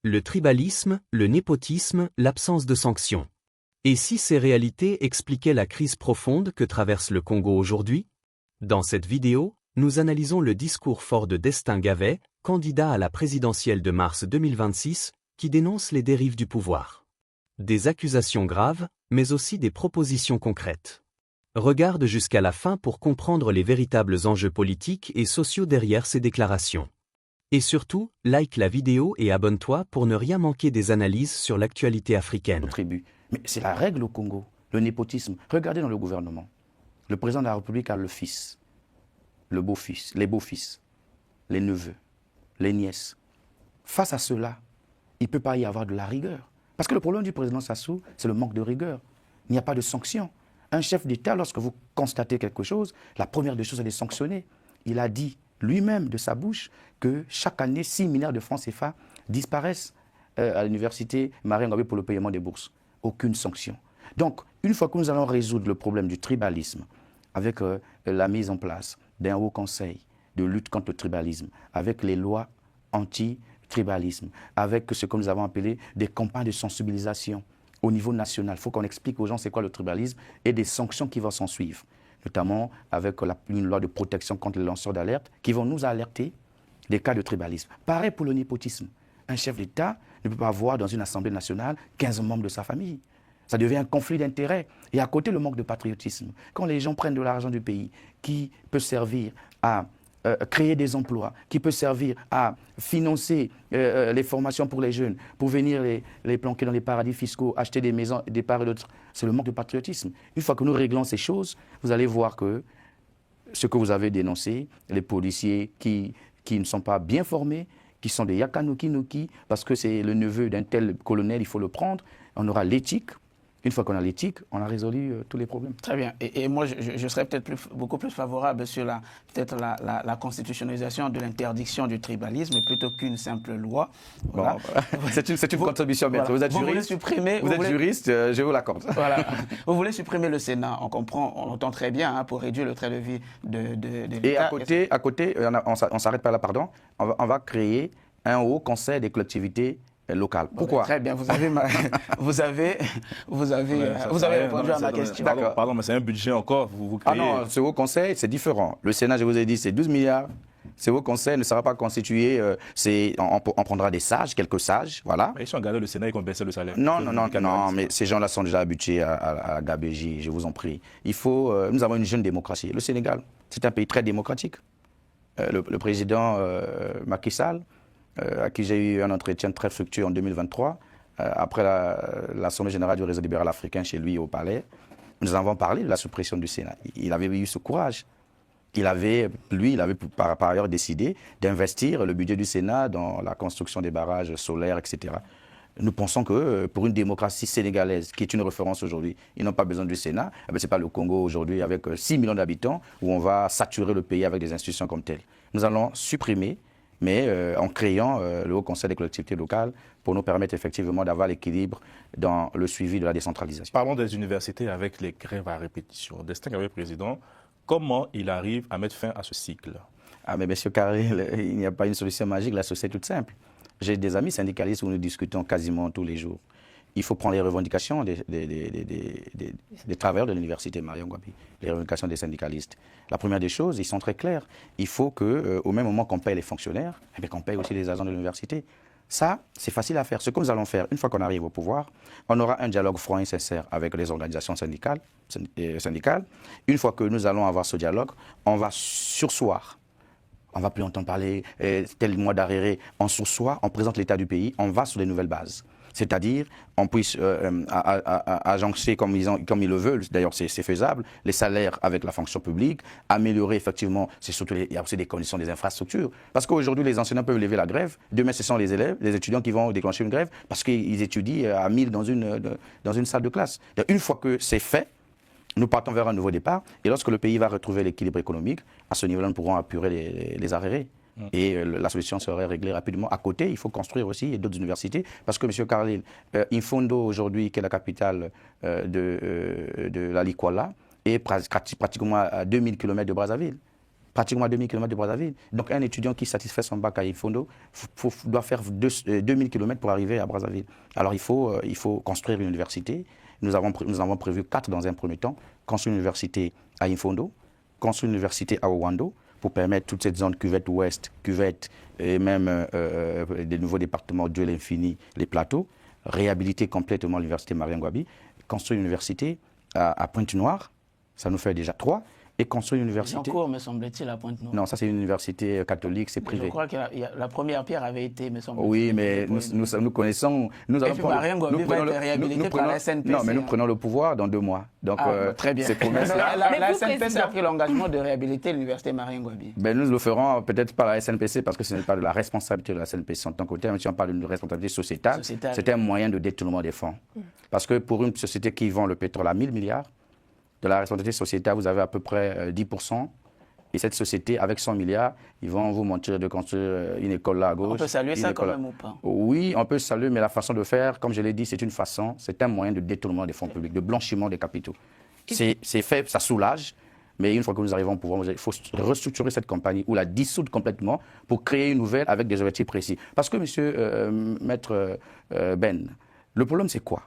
Le tribalisme, le népotisme, l'absence de sanctions. Et si ces réalités expliquaient la crise profonde que traverse le Congo aujourd'hui? Dans cette vidéo, nous analysons le discours fort de Destin Gavet, candidat à la présidentielle de mars 2026, qui dénonce les dérives du pouvoir. Des accusations graves, mais aussi des propositions concrètes. Regarde jusqu'à la fin pour comprendre les véritables enjeux politiques et sociaux derrière ces déclarations. Et surtout, like la vidéo et abonne-toi pour ne rien manquer des analyses sur l'actualité africaine. Mais c'est la règle au Congo, le népotisme. Regardez dans le gouvernement. Le président de la République a le fils, le beau-fils, les beaux-fils, les neveux, les nièces. Face à cela, il ne peut pas y avoir de la rigueur. Parce que le problème du président Sassou, c'est le manque de rigueur. Il n'y a pas de sanction. Un chef d'État, lorsque vous constatez quelque chose, la première des choses, c'est de sanctionner. Il a dit lui-même de sa bouche que chaque année, 6 milliards de francs CFA disparaissent à l'université Marie-Ngabé pour le paiement des bourses. Aucune sanction. Donc, une fois que nous allons résoudre le problème du tribalisme, avec la mise en place d'un haut conseil de lutte contre le tribalisme, avec les lois anti-tribalisme, avec ce que nous avons appelé des campagnes de sensibilisation au niveau national. Il faut qu'on explique aux gens c'est quoi le tribalisme et des sanctions qui vont s'en suivre, notamment avec une loi de protection contre les lanceurs d'alerte qui vont nous alerter des cas de tribalisme. Pareil pour le népotisme. Un chef d'État ne peut pas avoir dans une assemblée nationale 15 membres de sa famille. Ça devient un conflit d'intérêts. Et à côté, le manque de patriotisme. Quand les gens prennent de l'argent du pays qui peut servir à créer des emplois, qui peut servir à financer les formations pour les jeunes, pour venir les planquer dans les paradis fiscaux, acheter des maisons, des parts et d'autres, c'est le manque de patriotisme. Une fois que nous réglons ces choses, vous allez voir que ce que vous avez dénoncé, les policiers qui ne sont pas bien formés, qui sont des Yakanuki, parce que c'est le neveu d'un tel colonel, il faut le prendre. On aura l'éthique. Une fois qu'on a l'éthique, on a résolu tous les problèmes. Très bien. Et moi, je serais peut-être beaucoup plus favorable sur la constitutionnalisation de l'interdiction du tribalisme plutôt qu'une simple loi. Voilà. Bon, c'est une contribution, maître. Voilà. Vous êtes juriste, je vous l'accorde. Voilà. Vous voulez supprimer le Sénat, on comprend, on entend très bien, pour réduire le trait de vie de l'État. Et à côté, on s'arrête pas là, pardon, on va créer un haut conseil des collectivités local. Pourquoi? Très bien, vous avez répondu à ma question. Pardon, mais c'est un budget encore, vous créez... Ah non, ce haut conseil, c'est différent. Le Sénat, je vous ai dit, c'est 12 milliards. Ce haut conseil ne sera pas constitué, on prendra des sages, quelques sages, voilà. Mais ils sont gardés le Sénat, ils vont baisser le salaire. Non, mais ces gens-là sont déjà habitués à la gabégie, je vous en prie. Nous avons une jeune démocratie. Le Sénégal, c'est un pays très démocratique. Le président Macky Sall, à qui j'ai eu un entretien très fructueux en 2023, après l'Assemblée générale du réseau libéral africain chez lui au Palais. Nous avons parlé de la suppression du Sénat. Il avait eu ce courage. Il avait par ailleurs décidé d'investir le budget du Sénat dans la construction des barrages solaires, etc. Nous pensons que pour une démocratie sénégalaise, qui est une référence aujourd'hui, ils n'ont pas besoin du Sénat. Ce n'est pas le Congo aujourd'hui avec 6 millions d'habitants où on va saturer le pays avec des institutions comme telles. Nous allons supprimer, mais en créant le Haut Conseil des collectivités locales pour nous permettre effectivement d'avoir l'équilibre dans le suivi de la décentralisation. Parlons des universités avec les grèves à répétition. Destin Gavet, président, comment il arrive à mettre fin à ce cycle? Ah mais monsieur Carrel, il n'y a pas une solution magique, la solution est toute simple. J'ai des amis syndicalistes où nous discutons quasiment tous les jours. Il faut prendre les revendications des travailleurs de l'université Marion Ngouabi, les revendications des syndicalistes. La première des choses, ils sont très clairs. Il faut qu'au même moment qu'on paye les fonctionnaires, qu'on paye aussi les agents de l'université. Ça, c'est facile à faire. Ce que nous allons faire, une fois qu'on arrive au pouvoir, on aura un dialogue franc et sincère avec les organisations syndicales. Une fois que nous allons avoir ce dialogue, on va surseoir. On ne va plus entendre parler tel mois d'arrêt. On surseoir, on présente l'état du pays, on va sur les nouvelles bases. C'est-à-dire, on puisse agencer comme ils le veulent, d'ailleurs c'est faisable, les salaires avec la fonction publique, améliorer effectivement, il y a aussi des conditions des infrastructures. Parce qu'aujourd'hui, les enseignants peuvent lever la grève, demain ce sont les élèves, les étudiants qui vont déclencher une grève parce qu'ils étudient à 1000 dans une salle de classe. Une fois que c'est fait, nous partons vers un nouveau départ, et lorsque le pays va retrouver l'équilibre économique, à ce niveau-là, nous pourrons apurer les arrêts. Et la solution serait réglée rapidement. À côté, il faut construire aussi d'autres universités. Parce que, M. Carlil, Infondo, aujourd'hui, qui est la capitale de la Likwala, est pratiquement à 2000 km de Brazzaville. pratiquement à 2000 km de Brazzaville. Donc un étudiant qui satisfait son bac à Infondo doit faire 2000 km pour arriver à Brazzaville. Alors il faut construire une université. Nous avons prévu 4 dans un premier temps. Construire une université à Infondo, construire une université à Owando, pour permettre toute cette zone cuvette ouest, cuvette et même des nouveaux départements de l'infini, les plateaux, réhabiliter complètement l'université Marien Ngouabi, construire une université à Pointe-Noire, ça nous fait déjà 3, et construire une université... En cours, me semble-t-il, à Pointe-Noire. Non, ça c'est une université catholique, c'est privé. Je crois que la première pierre avait été, me semble-t-il. Oui, mais nous connaissons... Et puis Marien Ngouabi va être réhabilité par la SNPC. Non, mais nous prenons le pouvoir dans 2 mois. Donc, très bien. La SNPC a pris l'engagement de réhabiliter l'université Marien Ngouabi. Ben, nous le ferons peut-être pas la SNPC parce que ce n'est pas de la responsabilité de la SNPC en tant que telle, mais si on parle d'une responsabilité sociétale, c'est un moyen de détournement des fonds. Parce que pour une société qui vend le pétrole à 1000 milliards, de la responsabilité sociétale, vous avez à peu près 10%. Et cette société, avec 100 milliards, ils vont vous montrer de construire une école là à gauche. On peut saluer ça quand même ou pas? Oui, on peut saluer, mais la façon de faire, comme je l'ai dit, c'est un moyen de détournement des fonds publics, de blanchiment des capitaux. C'est fait, ça soulage, mais une fois que nous arrivons au pouvoir, il faut restructurer cette compagnie ou la dissoudre complètement pour créer une nouvelle avec des objectifs précis. Parce que, monsieur Maître Ben, le problème c'est quoi?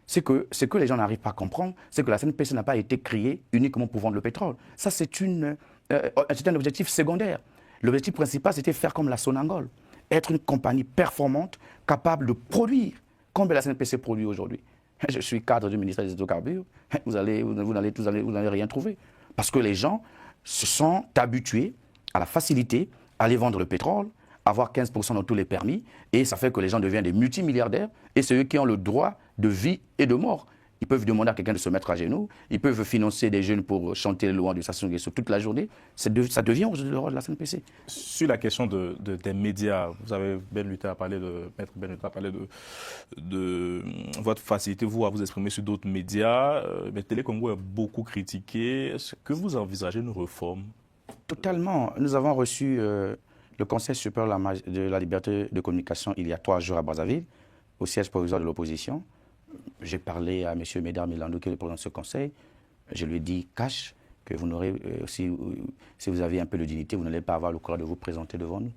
C'est que ce que les gens n'arrivent pas à comprendre, c'est que la SNPC n'a pas été créée uniquement pour vendre le pétrole. Ça, c'est un objectif secondaire. L'objectif principal, c'était faire comme la Sonangol, être une compagnie performante, capable de produire, comme la SNPC produit aujourd'hui. Je suis cadre du ministère des Hydrocarbures, vous n'allez rien trouver. Parce que les gens se sont habitués à la facilité, à aller vendre le pétrole, avoir 15% dans tous les permis, et ça fait que les gens deviennent des multimilliardaires, et c'est eux qui ont le droit de vie et de mort. Ils peuvent demander à quelqu'un de se mettre à genoux, ils peuvent financer des jeunes pour chanter les louanges de Sassou Nguesso toute la journée. Ça devient aujourd'hui le rôle de la SNPC. Sur la question des médias, vous avez Ben Luther à parler Maître Ben Luther a parlé de votre facilité, vous, à vous exprimer sur d'autres médias. Mais Télé Congo est beaucoup critiqué. Est-ce que vous envisagez une réforme? Totalement. Nous avons reçu le Conseil supérieur de la liberté de communication il y a 3 jours à Brazzaville, au siège provisoire de l'opposition. J'ai parlé à M. Médard Milando, qui est le président de ce conseil. Je lui ai dit, cash, que vous n'aurez, si vous avez un peu de dignité, vous n'allez pas avoir le courage de vous présenter devant nous.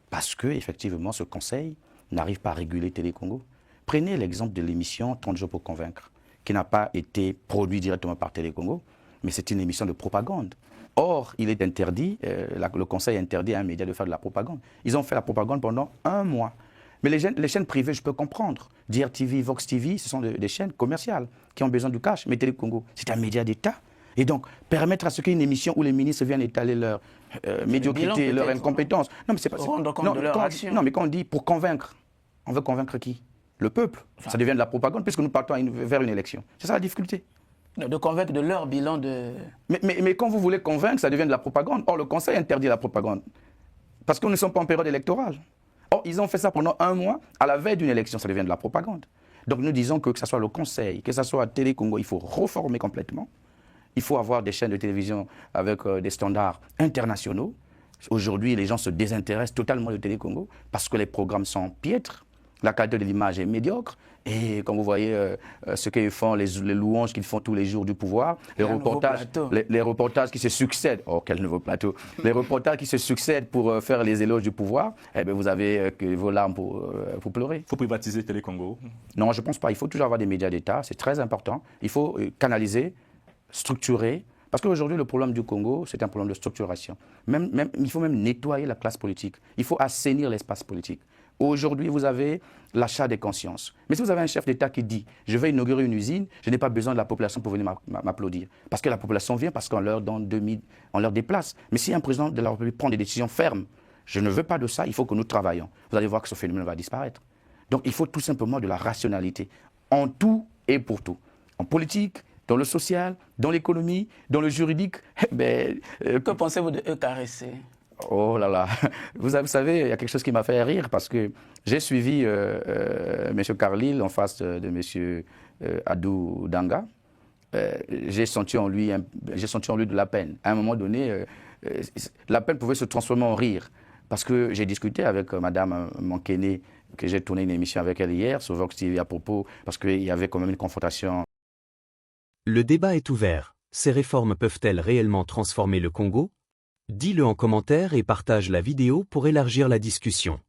Parce que, effectivement, ce conseil n'arrive pas à réguler Télé Congo. Prenez l'exemple de l'émission 30 jours pour convaincre, qui n'a pas été produite directement par Télé Congo, mais c'est une émission de propagande. Or, il est interdit, le conseil interdit à un média de faire de la propagande. Ils ont fait la propagande pendant 1 mois. Mais les chaînes privées, je peux comprendre. DRTV, Vox TV, ce sont des chaînes commerciales qui ont besoin du cash. Mais Télé Congo, c'est un média d'État. Et donc, permettre à ce qu'il y ait une émission où les ministres viennent étaler leur médiocrité, leur incompétence. Non, mais c'est pas... Non, mais quand on dit pour convaincre, on veut convaincre qui? Le peuple. Ça devient de la propagande puisque nous partons vers une élection. C'est ça la difficulté. De convaincre de leur bilan de... Mais quand vous voulez convaincre, ça devient de la propagande. Or, le Conseil interdit la propagande. Parce que nous ne sommes pas en période électorale. Or, ils ont fait ça pendant 1 mois, à la veille d'une élection, ça devient de la propagande. Donc nous disons que ce soit le Conseil, que ce soit Télé Congo, il faut reformer complètement. Il faut avoir des chaînes de télévision avec des standards internationaux. Aujourd'hui, les gens se désintéressent totalement de Télé Congo parce que les programmes sont piètres, la qualité de l'image est médiocre. Et quand vous voyez ce qu'ils font, les louanges qu'ils font tous les jours du pouvoir, les reportages qui se succèdent, oh quel nouveau plateau, les reportages qui se succèdent pour faire les éloges du pouvoir, eh bien, vous avez vos larmes pour pleurer. Il faut privatiser Télé Congo? Non, je ne pense pas. Il faut toujours avoir des médias d'État, c'est très important. Il faut canaliser, structurer. Parce qu'aujourd'hui, le problème du Congo, c'est un problème de structuration. Il faut même nettoyer la classe politique. Il faut assainir l'espace politique. Aujourd'hui, vous avez l'achat des consciences. Mais si vous avez un chef d'État qui dit « je vais inaugurer une usine, je n'ai pas besoin de la population pour venir m'applaudir ». Parce que la population vient, parce qu'on leur donne 2000, on leur déplace. Mais si un président de la République prend des décisions fermes, je ne veux pas de ça, il faut que nous travaillions. Vous allez voir que ce phénomène va disparaître. Donc il faut tout simplement de la rationalité, en tout et pour tout. En politique, dans le social, dans l'économie, dans le juridique. Que pensez-vous de ECAREC? Oh là là, vous savez, il y a quelque chose qui m'a fait rire parce que j'ai suivi M. Carlyle en face de M. Adou Danga. J'ai senti en lui de la peine. À un moment donné, la peine pouvait se transformer en rire. Parce que j'ai discuté avec Mme Mankene, que j'ai tourné une émission avec elle hier sur Vox TV à propos, parce qu'il y avait quand même une confrontation. Le débat est ouvert. Ces réformes peuvent-elles réellement transformer le Congo? Dis-le en commentaire et partage la vidéo pour élargir la discussion.